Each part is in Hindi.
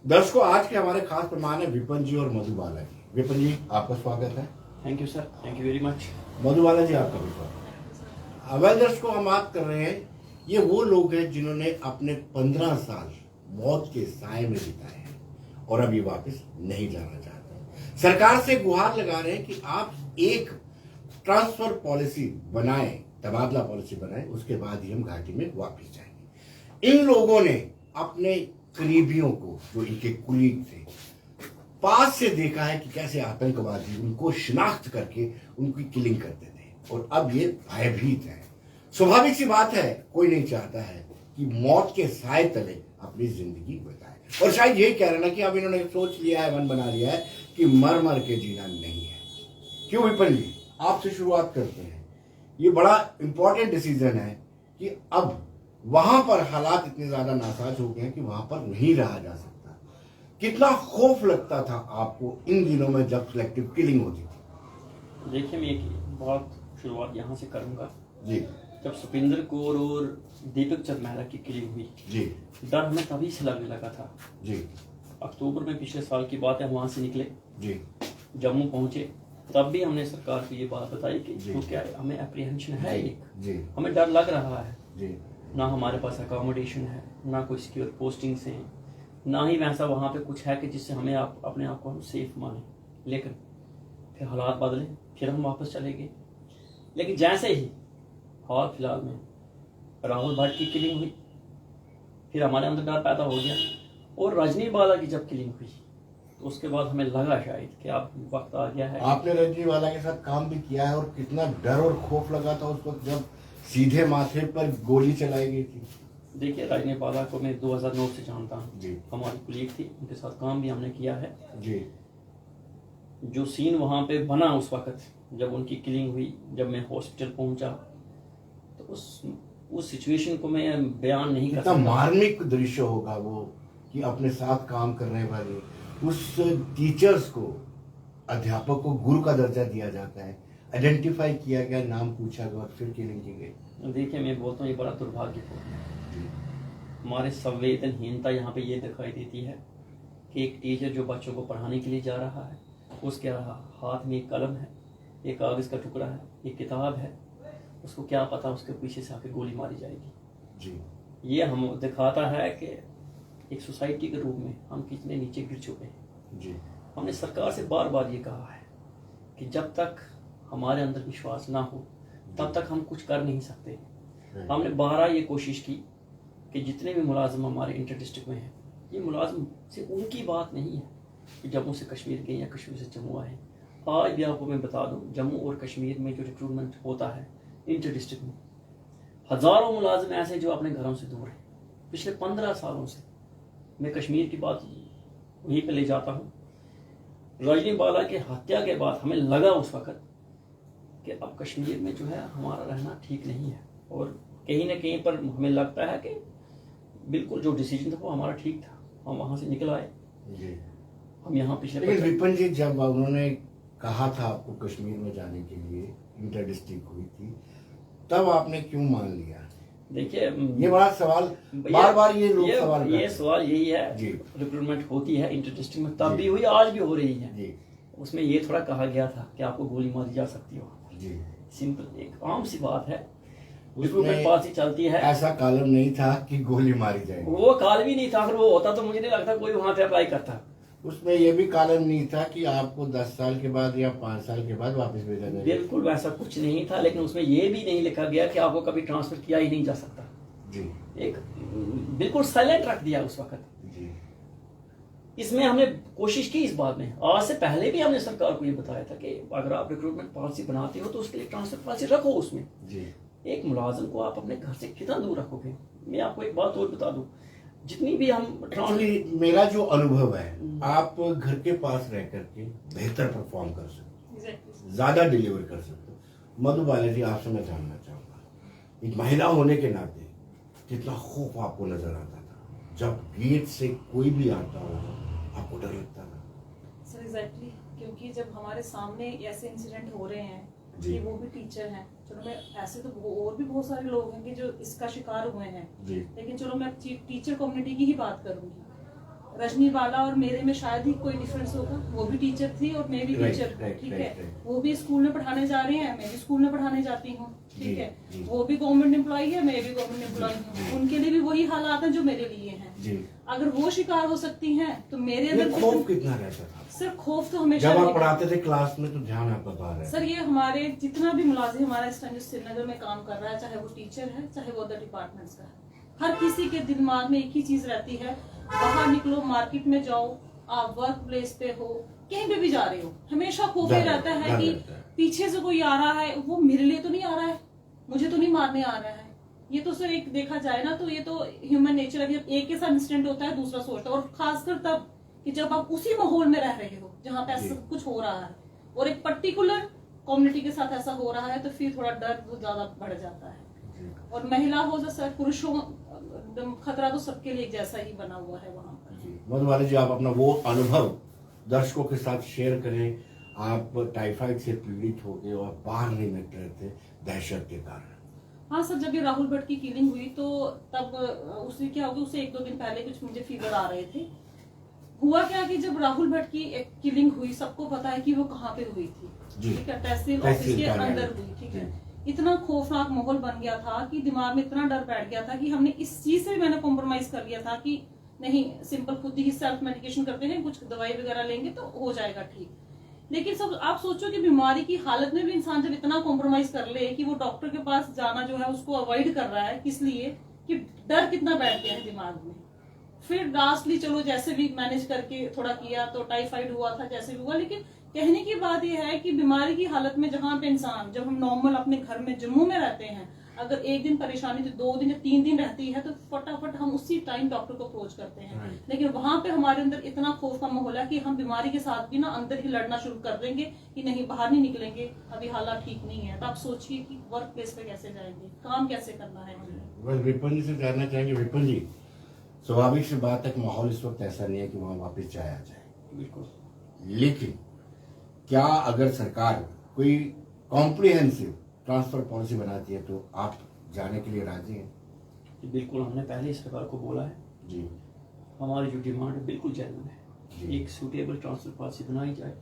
दर्शकों, आज के हमारे खास मेहमान है विपिन जी और मधु बाला जी। विपिन जी, आपका स्वागत है। Thank you sir, thank you very much. Madhu Bala ji, आपका भी स्वागत है। अब दर्शकों, हम बात कर रहे हैं, ये वो लोग हैं जिन्होंने अपने 15 साल मौत के साए में बिताए हैं और अब ये वापस नहीं जाना चाहते। सरकार से गुहार लगा रहे हैं कि आप एक ट्रांसफर पॉलिसी बनाएं, तबादला पॉलिसी बनाएं, उसके बाद ही हम घाटी में वापस जाएंगे। इन लोगों ने अपने करीबियों को, जो इनके कुलीग थे, पास से देखा है कि कैसे आतंकवादी उनको शिनाख्त करके उनकी किलिंग करते थे और अब ये भयभीत है। स्वाभाविक सी बात है, कोई नहीं चाहता है कि मौत के साए तले अपनी जिंदगी बिताए। और शायद यही कह रहे ना कि अब इन्होंने सोच लिया है, मन बना लिया है कि मर मर के जीना नहीं है। क्यों विपिन जी, आपसे शुरुआत करते हैं। ये बड़ा इंपॉर्टेंट डिसीजन है कि अब वहां पर हालात इतने ज्यादा नासाज हो गए हैं कि वहां पर नहीं रहा जा सकता। कितना खौफ लगता था आपको इन दिनों में जब सिलेक्टिव किलिंग होती थी? देखिए, मैं एक बहुत शुरुआत यहाँ से करूँगा जी। जब सुपिंदर कौर और दीपक चंद मेहरा की किलिंग हुई जी। डर हमें तभी से लगने लगा था जी। अक्टूबर में पिछले साल की बात है, वहाँ से निकले जी। जम्मू पहुँचे, तब भी हमने सरकार को ये बात बताई कि जो क्या है, हमें अप्रीहेंशन है, एक जी। हमें डर लग रहा है जी। ना हमारे पास अकोमोडेशन है, ना कोई सिक्योर पोस्टिंग्स हैं, ना ही वैसा वहाँ पे कुछ है कि जिससे हमें अपने आप को हम सेफ माने। लेकिन फिर हालात बदले, फिर हम वापस चले गए। लेकिन जैसे ही हाल फिलहाल में राहुल भट्ट की किलिंग हुई, फिर हमारे अंदर डर पैदा हो गया। और रजनी बाला की जब किलिंग हुई तो उसके बाद हमें लगा शायद कि अब वक्त आ गया है। आपने रजनी वाला के साथ काम भी किया है और कितना डर और खौफ लगा था उस वक्त जब सीधे माथे पर गोली चलाई गई थी। देखिए, रजनी बाला को मैं 2009 से जानता हूँ जी। हमारी कुलीग थी, उनके साथ काम भी हमने किया है जी। जो सीन वहाँ पे बना उस वक्त जब उनकी किलिंग हुई, जब मैं हॉस्पिटल पहुंचा, तो उस सिचुएशन को मैं बयान नहीं कर सकता। मार्मिक दृश्य होगा वो कि अपने साथ काम करने वाले उस टीचर्स को, अध्यापक को गुरु का दर्जा दिया जाता है, आइडेंटिफाई किया गया, नाम पूछा गया और फिर किलिंग की गई। देखिए, मैं बोलता हूँ ये बड़ा दुर्भाग्यपूर्ण है। हमारे संवेदनहीनता यहाँ पे ये दिखाई देती है कि एक टीचर जो बच्चों को पढ़ाने के लिए जा रहा है, उसके हाथ में एक कलम है, एक कागज का टुकड़ा है, एक किताब है, उसको क्या पता उसके पीछे से आके गोली मारी जाएगी। जी। ये हम दिखाता है कि एक सोसाइटी के रूप में हम कितने नीचे गिर चुके हैं। जी। हमने सरकार से बार बार ये कहा है कि जब तक हमारे अंदर विश्वास ना हो तब तक हम कुछ कर नहीं सकते। हमने 12 ये कोशिश की कि जितने भी मुलाजिम हमारे इंटर डिस्ट्रिक्ट में हैं, ये मुलाजिम से उनकी बात नहीं है कि जम्मू से कश्मीर गए या कश्मीर से जम्मू आए। आज भी आपको मैं बता दूं, जम्मू और कश्मीर में जो रिक्रूटमेंट होता है इंटर डिस्ट्रिक्ट में, हज़ारों मुलाजिम ऐसे जो अपने घरों से दूर हैं। पिछले 15 सालों से मैं कश्मीर की बात वहीं पर ले जाता हूँ। रजनी बाला के हत्या के बाद हमें लगा उस वक़्त कि अब कश्मीर में जो है हमारा रहना ठीक नहीं है, और कहीं ना कहीं पर हमें लगता है कि बिल्कुल जो डिसीजन था वो हमारा ठीक था। हम वहाँ से निकल आए जी। हम यहाँ पिछले। लेकिन विपिन जी, जब उन्होंने कहा था आपको कश्मीर में जाने के लिए, इंटर डिस्ट्रिक्ट हुई थी, तब आपने क्यों मान लिया? देखिए, ये बड़ा सवाल बार बार ये लोग सवाल करते हैं। ये सवाल यही है जी। रिक्रूटमेंट होती है इंटर डिस्ट्रिक्ट में, तब भी हुई, आज भी हो रही है जी। उसमें ये थोड़ा कहा गया था कि आपको गोली मारी जा सकती है वहाँ जी। सिंपल एक आम सी बात है, रिक्रूटमेंट पॉलिसी चलती है। ऐसा कॉलम नहीं था कि गोली मारी जाएगी, वो कॉलम भी नहीं था। अगर वो होता तो मुझे नहीं लगता कोई वहाँ पे अप्लाई करता। उसमें यह भी कॉलम नहीं था कि आपको 10 साल के बाद या 5 साल के बाद वापस भेजा जाएगा। बिल्कुल वैसा कुछ नहीं था, लेकिन उसमें यह भी नहीं लिखा गया कि आपको कभी ट्रांसफर किया ही नहीं जा सकता जी। एक बिल्कुल साइलेंट रख दिया उस वक्त जी। इसमें हमने कोशिश की इस बात में, आज से पहले भी हमने सरकार को ये बताया था कि अगर आप रिक्रूटमेंट पॉलिसी बनाते हो तो उसके लिए ट्रांसफर पॉलिसी रखो उसमें जी। एक मुलाजिम को आप अपने घर से कितना दूर रखोगे? मैं आपको एक बात और बता दूं, जितनी भी हम मेरा जो अनुभव है, आप घर के पास रह करके बेहतर परफॉर्म कर सकते हो, ज्यादा डिलीवर कर सकते हो। मधु बाला जी, आपसे मैं जानना चाहूंगा, एक महिला होने के नाते कितना खौफ आपको नजर आता था जब गेट से कोई भी आता हो, आपको डर लगता था? सर एग्जैक्टली, क्योंकि जब हमारे सामने ऐसे इंसिडेंट हो रहे हैं कि वो भी टीचर हैं, चलो मैं ऐसे तो और भी बहुत सारे लोग हैं कि जो इसका शिकार हुए हैं, लेकिन चलो मैं टीचर कम्युनिटी की ही बात करूंगी। रजनी बाला और मेरे में शायद ही कोई डिफरेंस होगा। वो भी टीचर थी और मैं भी Right, टीचर हूँ, right, ठीक right, है। right. वो भी स्कूल में पढ़ाने जा रहे हैं, मैं भी स्कूल में पढ़ाने जाती हूँ, जी, ठीक है। जी। वो भी गवर्नमेंट एम्प्लॉय है, मैं भी गवर्नमेंट एम्प्लॉय जी। हूँ। उनके लिए भी वही हालात हैं जो मेरे लिए हैं। जी। अगर वो शिकार हो सकती हैं तो मेरे ये अंदर खौफ कितना रहता था सर खौफ तो हमेशा जब आप रहेगा। पढ़ाते थे क्लास में, तो ध्यान आपका बाहर है? सर ये हमारे जितना भी मुलाजिम हमारा इस टाइम जो श्रीनगर में काम कर रहा है, चाहे वो टीचर है चाहे वो अदर डिपार्टमेंट्स का है, हर किसी के दिमाग में एक ही चीज रहती है, बाहर निकलो, मार्केट में जाओ, आप वर्क प्लेस पे हो, कहीं पे भी जा रहे हो, हमेशा खौफ ये रहता है कि पीछे से कोई आ रहा है, वो मेरे लिए तो नहीं आ रहा है, मुझे तो नहीं मारने आ रहा है। ये तो सर एक देखा जाए ना तो ये तो ह्यूमन नेचर है, जब एक के साथ इंसिडेंट होता है दूसरा सोचता है, और खासकर तब कि जब आप उसी माहौल में रह रहे हो जहाँ पे ऐसा कुछ हो रहा है और एक पर्टिकुलर कम्युनिटी के साथ ऐसा हो रहा है, तो फिर थोड़ा डर वो ज्यादा बढ़ जाता है। और महिला हो जैसा पुरुषों, खतरा तो सबके लिए एक जैसा ही बना हुआ है वहाँ पर। मधुबाला जी, आप अपना वो अनुभव दर्शकों के साथ शेयर करें। आप टाइफाइड से पीड़ित हो गए और बाहर नहीं निकल रहे थे दहशत के कारण। हाँ सर, जब ये राहुल भट्ट की किलिंग हुई तो तब उसे क्या हो गया, उसे 1-2 दिन पहले कुछ मुझे फीवर आ रहे थे। हुआ क्या कि जब राहुल भट्ट की एक किलिंग हुई, सबको पता है कि वो कहाँ पे हुई थी, ठीक है, तहसील ऑफिस के अंदर हुई, ठीक है। इतना खौफनाक माहौल बन गया था कि दिमाग में इतना डर बैठ गया था कि हमने इस चीज से भी मैंने कॉम्प्रोमाइज कर लिया था कि नहीं, सिंपल खुद ही सेल्फ मेडिकेशन करते हैं, कुछ दवाई वगैरह लेंगे तो हो जाएगा ठीक। लेकिन सब आप सोचो कि बीमारी की हालत में भी इंसान जब इतना कॉम्प्रोमाइज कर ले कि वो डॉक्टर के पास जाना जो है उसको अवॉइड कर रहा है, किस लिए कि डर कितना बैठ गया है दिमाग में। फिर लास्टली चलो जैसे भी मैनेज करके थोड़ा किया तो टाइफाइड हुआ था, जैसे भी हुआ। लेकिन कहने की बात यह है कि बीमारी की हालत में जहाँ पे इंसान, जब हम नॉर्मल अपने घर में जम्मू में रहते हैं, अगर एक दिन परेशानी तो 2 दिन या 3 दिन रहती है तो फटाफट हम उसी टाइम डॉक्टर को अप्रोच करते हैं। लेकिन वहां पे हमारे अंदर इतना खौफ का माहौल है कि हम बीमारी के साथ भी ना अंदर ही लड़ना शुरू कर देंगे कि नहीं, बाहर नहीं निकलेंगे, अभी हालात ठीक नहीं है। तो आप सोचिए कि वर्क प्लेस पे कैसे जाएंगे, काम कैसे करना है हमें। विपिन जी से जानना चाहेंगे। विपिन जी, स्वाभाविक सी बात है कि माहौल इस वक्त ऐसा नहीं है कि वहां वापस जाया जाए, बिल्कुल। लेकिन क्या अगर सरकार कोई कॉम्प्रिहेंसिव ट्रांसफर पॉलिसी बनाती है तो आप जाने के लिए राजी हैं? बिल्कुल, हमने पहले ही सरकार को बोला है जी। हमारी जो डिमांड है बिल्कुल जेन्युइन जी। है। एक सूटेबल ट्रांसफर पॉलिसी बनाई जाए।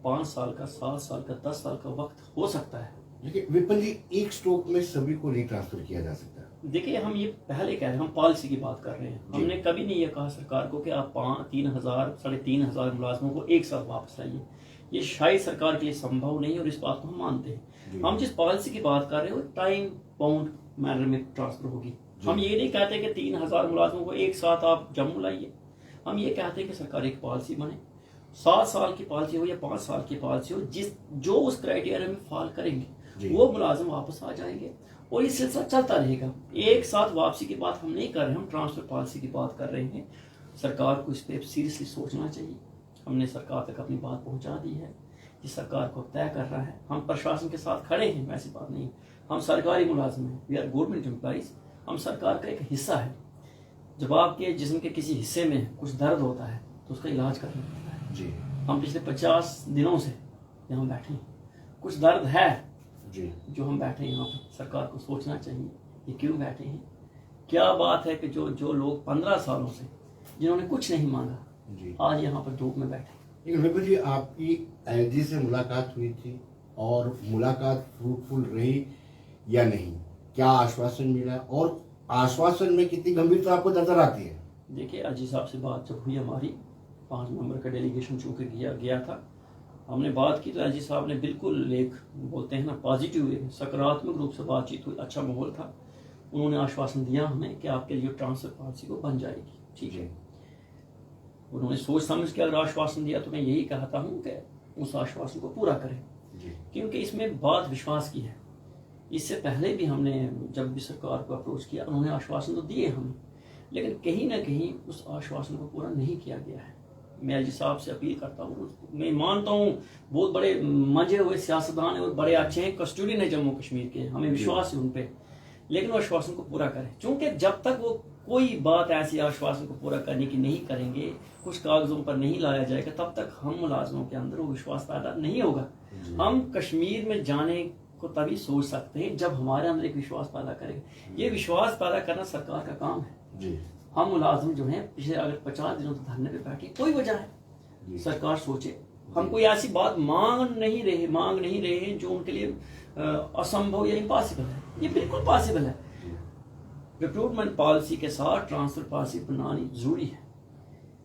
5 साल का, 7 साल का, 10 साल का वक्त हो सकता है। लेकिन विपिन जी, एक स्ट्रोक में सभी को नहीं ट्रांसफर किया जा सकता। देखिए, हम ये पहले कह रहे हैं, हम पॉलिसी की बात कर रहे हैं। जी। हमने कभी नहीं ये कहा सरकार को कि आप 3,000, 3,500 मुलाजमों को एक साथ वापस लाइए। ये शायद सरकार के लिए संभव नहीं है और इस बात को हम मानते हैं। हम जिस पॉलिसी की बात कर रहे हैं वो टाइम बाउंड मैनर में ट्रांसफर होगी। हम ये नहीं कहते कि 3,000 मुलाजमों को एक साथ आप जम्मू लाइए। हम ये कहते हैं कि सरकार एक पॉलिसी बने, 7 साल की पॉलिसी हो या 5 साल की पॉलिसी हो, जो उस क्राइटेरिया में फॉल करेंगे वो मुलाजिम वापस आ जाएंगे और ये सिलसिला चलता रहेगा। एक साथ वापसी की बात हम नहीं कर रहे, हम ट्रांसफर पॉलिसी की बात कर रहे हैं। सरकार को इस पर सीरियसली सोचना चाहिए। हमने सरकार तक अपनी बात पहुंचा दी है, जिस सरकार को तय कर रहा है। हम प्रशासन के साथ खड़े हैं, वैसी बात नहीं। हम सरकारी मुलाजिम हैं, वी आर गवर्नमेंट एम्प्लॉइज। हम सरकार का एक हिस्सा है। जब आपके जिस्म के किसी हिस्से में कुछ दर्द होता है तो उसका इलाज करना पड़ता है जी। हम पिछले 50 दिनों से यहाँ बैठे हैं, कुछ दर्द है जी। जो हम बैठे हैं यहाँ पर। सरकार को सोचना चाहिए ये क्यों बैठे हैं। क्या बात है कि जो लोग 15 सालों से जिन्होंने कुछ नहीं मांगा जी, आज यहाँ पर धूप में बैठे। लेकिन विपिन जी, आपकी एलजी से मुलाकात हुई थी और मुलाकात फ्रूटफुल रही या नहीं? क्या आश्वासन मिला और आश्वासन में कितनी गंभीरता आपको नजर आती है? देखिए, अजी साहब से बात जब हुई हमारी, 5 मेंबर का डेलीगेशन चूंकि गया था, हमने बात की तो अजी साहब ने बिल्कुल एक बोलते हैं ना पॉजिटिव वे, सकारात्मक रूप से बातचीत हुई, अच्छा माहौल था। उन्होंने आश्वासन दिया हमें कि आपके लिए ट्रांसफर पॉलिसी को बन जाएगी, ठीक है। उन्होंने सोच समझ के अगर आश्वासन दिया तो मैं यही कहता हूँ कि उस आश्वासन को पूरा करें, क्योंकि इसमें बात विश्वास की है। इससे पहले भी हमने जब भी सरकार को अप्रोच किया, उन्होंने आश्वासन तो दिए हमें, लेकिन कहीं ना कहीं उस आश्वासन को पूरा नहीं किया गया है। मैं एलजी साहब से अपील करता हूँ, मैं मानता हूँ बहुत बड़े मंजे हुए सियासतदान हैं और बड़े अच्छे हैं, कस्टोडियन है जम्मू कश्मीर के, हमें विश्वास है उन पर, लेकिन वो आश्वासन को पूरा करें। चूंकि जब तक वो कोई बात ऐसी आश्वासन को पूरा करने की नहीं करेंगे, कुछ कागजों पर नहीं लाया जाएगा, तब तक हम मुलाजमों के अंदर वो विश्वास पैदा नहीं होगा। हम कश्मीर में जाने को तभी सोच सकते हैं जब हमारे अंदर एक विश्वास पैदा करेंगे। ये विश्वास पैदा करना सरकार का काम है। हम मुलाजिम जो हैं पिछले अगर 50 दिनों तक धरने पे बैठे, कोई वजह है, जी। सरकार सोचे। हम कोई ऐसी बात मांग नहीं रहे जो उनके लिए असंभव या इम्पॉसिबल है। ये बिल्कुल पॉसिबल है। रिक्रूटमेंट पॉलिसी के साथ ट्रांसफर पॉलिसी बनानी जरूरी है।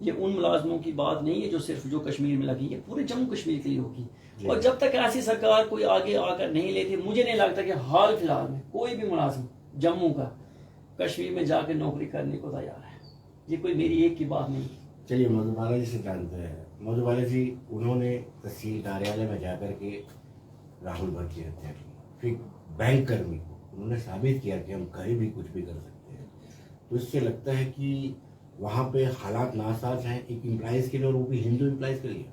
ये उन मुलाजमों की बात नहीं है जो सिर्फ जो कश्मीर में लगी है, पूरे जम्मू कश्मीर के लिए होगी। और जब तक ऐसी सरकार कोई आगे आकर नहीं लेती, मुझे नहीं लगता कि हाल फिलहाल में कोई भी मुलाजिम जम्मू का कश्मीर में जाकर नौकरी करने को तैयार है। ये कोई मेरी एक की बात नहीं। चलिए मधुबाला जी से जानते हैं। मधुबाला जी, उन्होंने तहसील कार्यालय में जाकर के राहुल भट्ट की हत्या की, फिर बैंक कर्मी को उन्होंने साबित किया कि हम कहीं भी कुछ भी कर सकते हैं। तो इससे लगता है कि वहाँ पे हालात नासाज हैं एक एम्प्लॉइज के लिए, और वो भी हिंदू एम्प्लॉइज के लिए।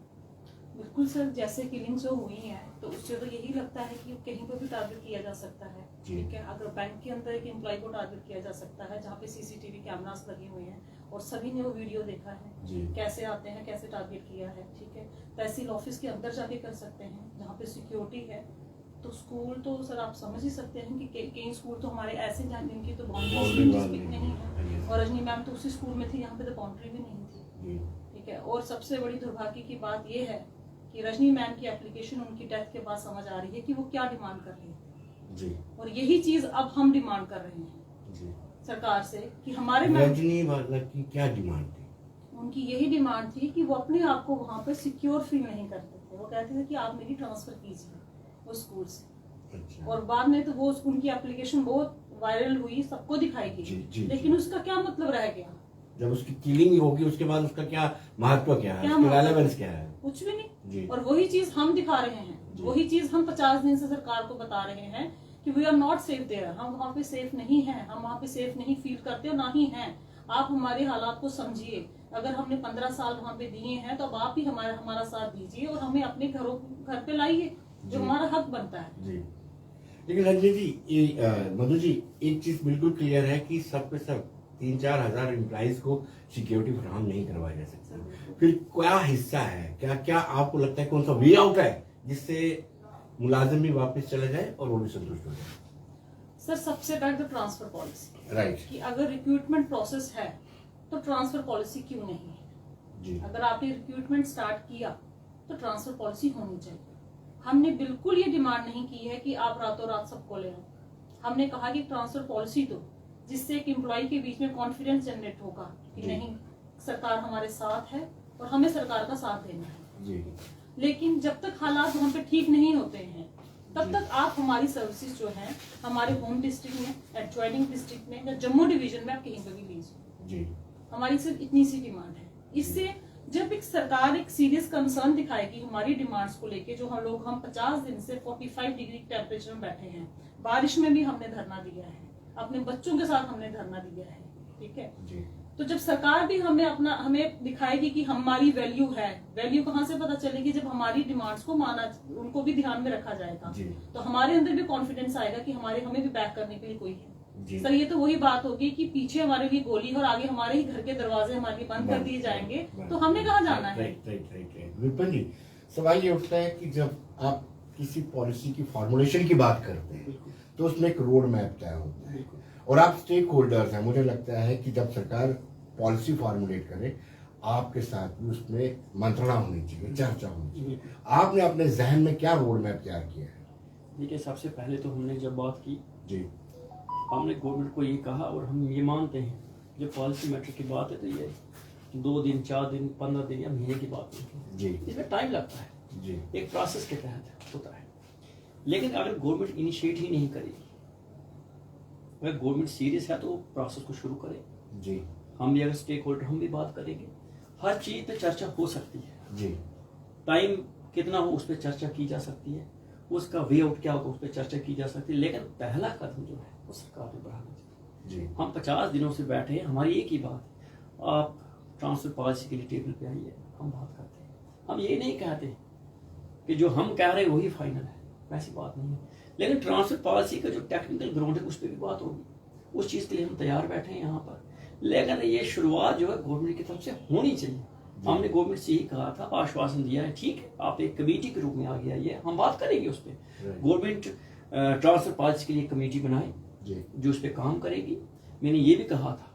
बिल्कुल सर, जैसे किलिंग जो हुई है तो उससे तो यही लगता है कि कहीं पर भी टारगेट किया जा सकता है। ठीक है, अगर बैंक के अंदर एक एम्प्लॉय को टारगेट किया जा सकता है जहाँ पे सीसीटीवी कैमरास लगे हुए हैं और सभी ने वो वीडियो देखा है कैसे आते हैं, कैसे टारगेट किया है। ठीक है, तहसील ऑफिस के अंदर जाके कर सकते हैं जहाँ पे सिक्योरिटी है। तो स्कूल तो सर आप समझ ही सकते हैं कि कई स्कूल तो हमारे ऐसे जहाँ जिनकी तो बाउंड्री नहीं है, और रजनी मैम तो उसी स्कूल में थी यहाँ पे तो बाउंड्री भी नहीं थी। ठीक है, और सबसे बड़ी दुर्भाग्य की बात यह है कि रजनी मैम की एप्लीकेशन उनकी डेथ के बाद समझ आ रही है कि वो क्या डिमांड कर रही है जी। और यही चीज अब हम डिमांड कर रहे हैं जी सरकार से कि हमारे रजनी की क्या डिमांड थी? उनकी यही डिमांड थी कि वो अपने आप को वहाँ पे सिक्योर फील नहीं करते थे। वो कहते थे कि आप मेरी ट्रांसफर कीजिए उस स्कूल से। अच्छा। और बाद में तो वो उनकी एप्लीकेशन बहुत वायरल हुई, सबको दिखाई गई, लेकिन उसका क्या मतलब रह गया? जब उसकी किलिंग होगी उसके बाद उसका क्या महत्व, क्या है, रेलेवेंस क्या है? कुछ भी नहीं। और वही चीज हम दिखा रहे हैं, वही चीज हम 50 दिन से सरकार को बता रहे हैं कि we are not safe there. हम वहाँ पे सेफ नहीं हैं, हम वहाँ पे सेफ नहीं फील करते और ना ही हैं। आप हमारे हालात को समझिए। अगर हमने 15 साल वहाँ पे दिए हैं तो अब आप ही हमारा साथ दीजिए और हमें अपने घर पे लाइए, जो हमारा हक बनता है जी। लेकिन रंजनी जी, मधु जी, एक चीज बिल्कुल क्लियर है कि सब पे सब 3-4 हजार एम्प्लॉइज को सिक्योरिटी फराहम नहीं करवाया जा सकता। फिर क्या हिस्सा है, क्या आपको लगता है कौन सा वे आउट है जिससे मुलाजिम भी वापस चले जाए और वो भी संतुष्ट हो जाए? सर, सबसे पहले तो ट्रांसफर पॉलिसी, राइट, कि अगर रिक्रूटमेंट प्रोसेस है तो ट्रांसफर पॉलिसी क्यों नहीं है जी। अगर आपने रिक्रूटमेंट स्टार्ट किया तो ट्रांसफर पॉलिसी होनी चाहिए। हमने बिल्कुल ये डिमांड नहीं की है कि आप रातों रात सबको ले आओ। हमने कहा कि ट्रांसफर पॉलिसी दो जिससे एक एम्प्लॉय के बीच में कॉन्फिडेंस जनरेट होगा कि नहीं, सरकार हमारे साथ है और हमें सरकार का साथ देना है जी। लेकिन जब तक हालात वहाँ पे ठीक नहीं होते हैं तब तक आप हमारी सर्विसेज जो हैं हमारे होम डिस्ट्रिक्ट में, एडजॉइनिंग डिस्ट्रिक्ट में या जम्मू डिवीजन में आप कहीं पर भी लीजिए जी। हमारी सिर्फ इतनी सी डिमांड है। इससे जब एक सरकार एक सीरियस कंसर्न दिखाएगी हमारी डिमांड्स को लेके, जो हम 50 दिन से 45 डिग्री टेम्परेचर में बैठे हैं, बारिश में भी हमने धरना दिया है, अपने बच्चों के साथ हमने धरना दिया है। ठीक है जी। तो जब सरकार भी हमें दिखाएगी कि हमारी वैल्यू है, वैल्यू कहाँ से पता चलेगी? जब हमारी डिमांड्स को उनको भी ध्यान में रखा जाएगा तो हमारे अंदर भी कॉन्फिडेंस आएगा कि हमें भी बैक करने के लिए कोई है। सर, ये तो वही बात होगी कि पीछे हमारे लिए गोली और आगे हमारे ही घर के दरवाजे हमारे लिए बंद कर दिए जाएंगे, तो हमने कहाँ जाना है? विपिन जी, सवाल ये उठता है कि जब आप किसी पॉलिसी की फॉर्मुलेशन की बात करते हैं तो उसमें एक रोड मैप तय होता है और आप स्टेक होल्डर्स हैं। मुझे लगता है कि जब सरकार पॉलिसी फॉर्मुलेट करे आपके साथ भी उसमें मंत्रणा होनी चाहिए, चर्चा होनी चाहिए। आपने अपने जहन में क्या रोड मैप तैयार किया है? देखिए, सबसे पहले तो हमने जब बात की जी, हमने गवर्नमेंट को ये कहा और हम ये मानते हैं जब पॉलिसी मैटर की बात है तो ये 2 दिन, 4 दिन, 15 दिन या महीने की बात नहीं जी। इसमें टाइम लगता है जी, एक प्रोसेस के तहत होता है। लेकिन अगर गवर्नमेंट इनिशिएट ही नहीं करेगी, अगर गवर्नमेंट सीरियस है तो प्रोसेस को शुरू करे जी। हम भी अगर स्टेक होल्डर हम भी बात करेंगे, हर चीज पे चर्चा हो सकती है जी। टाइम कितना हो उस पर चर्चा की जा सकती है, उसका वे आउट क्या होगा उस पर चर्चा की जा सकती है। लेकिन पहला कदम जो है वो सरकार ने बढ़ाना चाहिए जी। हम 50 दिनों से बैठे हैं, हमारी एक ही बात, आप ट्रांसफर पॉलिसी के लिए टेबल पे आइए, हम बात करते हैं। हम ये नहीं कहते कि जो हम कह रहे हैं वही फाइनल है, वैसी बात नहीं है। लेकिन ट्रांसफर पॉलिसी का जो टेक्निकल ग्राउंड है उस पर भी बात होगी, उस चीज़ के लिए हम तैयार बैठे हैं यहाँ पर। लेकिन ये शुरुआत जो है गवर्नमेंट की तरफ से होनी चाहिए। हमने गवर्नमेंट से ही कहा था, आश्वासन दिया है, ठीक है आप एक कमेटी के रूप में आ गया, ये हम बात करेंगे उस पर। गवर्नमेंट ट्रांसफर पॉलिसी के लिए कमेटी बनाए जो उस पर काम करेगी। मैंने ये भी कहा था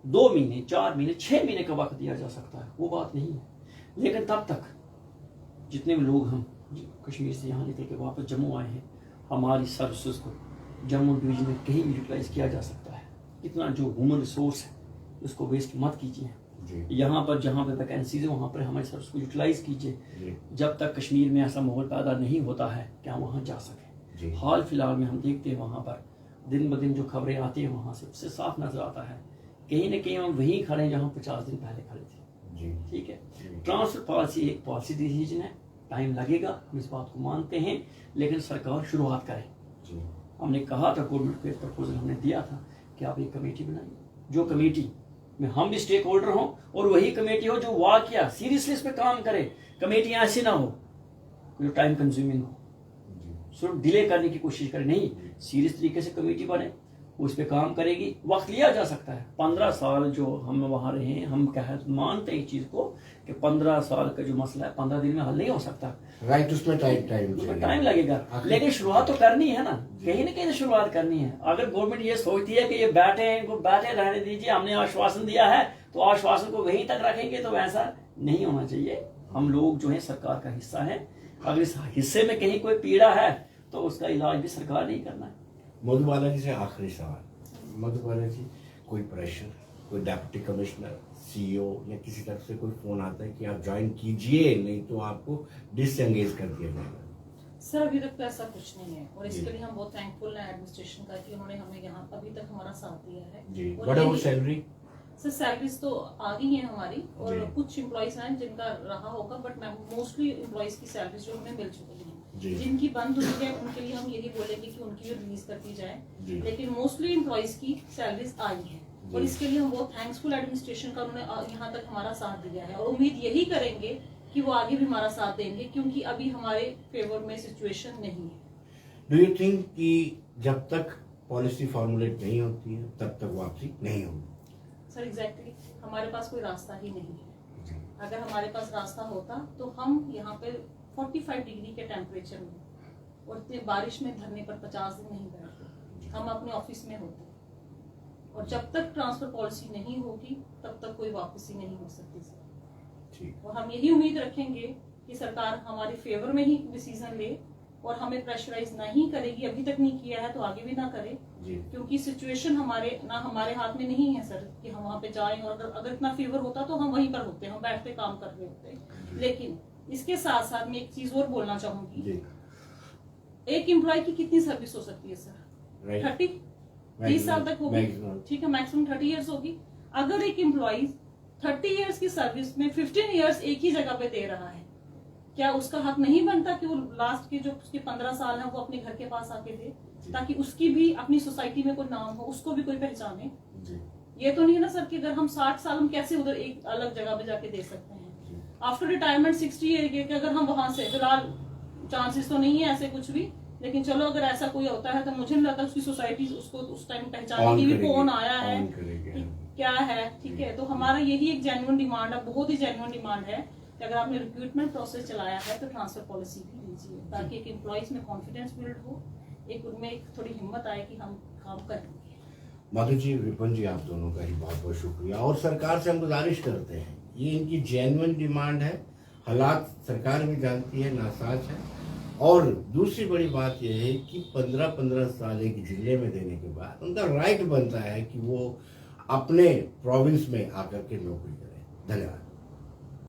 2 महीने, 4 महीने, 6 महीने का वक्त दिया जा सकता है, वो बात नहीं है। लेकिन तब तक जितने भी लोग हम कश्मीर से यहाँ निकल के वापस जम्मू आए हैं, हमारी सर्विसेज को जम्मू डिवीजन में कहीं भी यूटिलाइज किया जा सकता है। इतना जो ह्यूमन रिसोर्स है उसको वेस्ट मत कीजिए। यहाँ पर जहाँ पे वैकेंसीज है वहाँ पर हमारी सर्विस को यूटिलाइज कीजिए, जब तक कश्मीर में ऐसा माहौल पैदा नहीं होता है कि हम वहाँ जा सकें। हाल फिलहाल में हम देखते हैं वहाँ पर दिन ब दिन जो खबरें आती हैं वहाँ से, उससे साफ नजर आता है कहीं ना कहीं हम वहीं खड़े हैं जहाँ 50 दिन पहले खड़े थे। ठीक है, ट्रांसफर पॉलिसी एक पॉलिसी डिसीजन है, टाइम लगेगा, हम इस बात को मानते हैं, लेकिन सरकार शुरुआत करे। हमने कहा था, गवर्नमेंट को एक प्रपोजल हमने दिया था कि आप एक कमेटी बनाइए, जो कमेटी में हम भी स्टेक होल्डर हों और वही कमेटी हो जो वाकया सीरियसली इस पे काम करे। कमेटी ऐसी ना हो जो टाइम कंज्यूमिंग हो, सिर्फ डिले करने की कोशिश करे, नहीं, सीरियस तरीके से कमेटी बने, उस पर काम करेगी। वक्त लिया जा सकता है, 15 साल जो हम वहाँ रहे हैं, हम मानते हैं इस चीज को कि 15 साल का जो मसला है 15 दिन में हल नहीं हो सकता। राइट, उसमें टाइम लगेगा, लेकिन शुरुआत तो करनी है ना, कहीं ना कहीं तो शुरुआत करनी है। अगर गवर्नमेंट ये सोचती है कि ये बैठे इनको बैठे रहने दीजिए, हमने आश्वासन दिया है तो आश्वासन को वहीं तक रखेंगे, तो वैसा नहीं होना चाहिए। हम लोग जो है सरकार का हिस्सा है, अगर इस हिस्से में कहीं कोई पीड़ा है तो उसका इलाज भी सरकार नहीं करना है। मधुबाला जी से आखिरी सवाल। मधुबाला जी, कोई प्रेशर, कोई डिप्टी कमिश्नर, सीईओ या किसी तरफ से कोई फोन आता है कि आप ज्वाइन कीजिए, नहीं तो आपको डिसएंगेज कर दिया जाएगा? सर अभी तक तो ऐसा कुछ नहीं है, और इसके लिए हम बहुत थैंकफुल हैं एडमिनिस्ट्रेशन का कि उन्होंने हमें यहाँ अभी तक हमारा साथ दिया है। जी, what about salary? Sir salaries तो आ गई है हमारी, और जी। कुछ एम्प्लॉइज हैं जिनका रहा होगा, बट मोस्टली एम्प्लॉइज की सैलरीज जो हमें मिल चुकी हैं। जी। जिनकी बंद हुई है उनके लिए हम यही बोलेंगे कि उनकी भी रिलीज कर दी जाए, लेकिन मोस्टली एम्प्लॉइज की सैलरीज आई है, और इसके लिए हम बहुत थैंक्सफुल एडमिनिस्ट्रेशन का, उन्होंने यहाँ तक हमारा साथ दिया है, और उम्मीद यही करेंगे कि वो आगे भी हमारा साथ देंगे, क्योंकि अभी हमारे फेवर में सिचुएशन नहीं है। डू यू थिंक कि जब तक पॉलिसी फॉर्मुलेट नहीं होती है तब तक वापसी नहीं होगी? सर एग्जैक्टली, हमारे पास कोई रास्ता ही नहीं है। अगर हमारे पास रास्ता होता तो हम यहाँ पे 45 डिग्री के टेम्परेचर में और इतने बारिश में धरने पर 50 दिन नहीं बैठते, हम अपने ऑफिस में होते। और जब तक ट्रांसफर पॉलिसी नहीं होगी तब तक कोई वापसी नहीं हो सकती सर। और हम यही उम्मीद रखेंगे कि सरकार हमारे फेवर में ही डिसीजन ले और हमें प्रेशराइज नहीं करेगी। अभी तक नहीं किया है तो आगे भी ना करे, क्योंकि सिचुएशन हमारे हाथ में नहीं है सर कि हम वहाँ पे जाएं, और अगर इतना फीवर होता तो हम वहीं पर होते, हम बैठते काम कर रहे होते। लेकिन इसके साथ साथ मैं एक चीज और बोलना चाहूंगी, एक एम्प्लॉय की कितनी सर्विस हो सकती है सर? 30 साल तक होगी, ठीक है, मैक्सिमम 30 इयर्स होगी। अगर एक एम्प्लॉय 30 इयर्स की सर्विस में 15 इयर्स एक ही जगह पे दे रहा है, क्या उसका हक नहीं बनता कि वो लास्ट के जो उसके 15 साल है वो अपने घर के पास आके दे, ताकि उसकी भी अपनी सोसाइटी में कोई नाम हो, उसको भी कोई पहचाने? ये तो नहीं है ना सर कि अगर हम 60 साल हम कैसे उधर एक अलग जगह पे जाके दे सकते हैं? आफ्टर रिटायरमेंट 60 ईयर के अगर हम वहां से, फिलहाल चांसेस तो नहीं है ऐसे कुछ भी, लेकिन चलो अगर ऐसा कोई होता है तो मुझे नहीं लगता उसकी सोसाइटी उसको उस टाइम पहचानेगी भी कौन आया है, क्या है। ठीक है, तो हमारा यही एक जेन्युइन डिमांड है, बहुत ही जेन्युइन डिमांड है कि अगर आपने रिक्रूटमेंट प्रोसेस चलाया है तो ट्रांसफर पॉलिसी भी लीजिए, ताकि एक एम्प्लॉइज में कॉन्फिडेंस बिल्ड हो, एक उनमें एक थोड़ी हिम्मत आए कि हम काम करेंगे। माधु जी, विपिन जी, आप दोनों का ही बहुत बहुत शुक्रिया, और सरकार से हम गुजारिश करते हैं, ये इनकी जेन्युइन डिमांड है, हालात सरकार भी जानती है, नासाज है, और दूसरी बड़ी बात यह है कि 15-15 साल एक जिले में देने के बाद उनका राइट बनता है कि वो अपने प्रोविंस में आकर के नौकरी करें। धन्यवाद।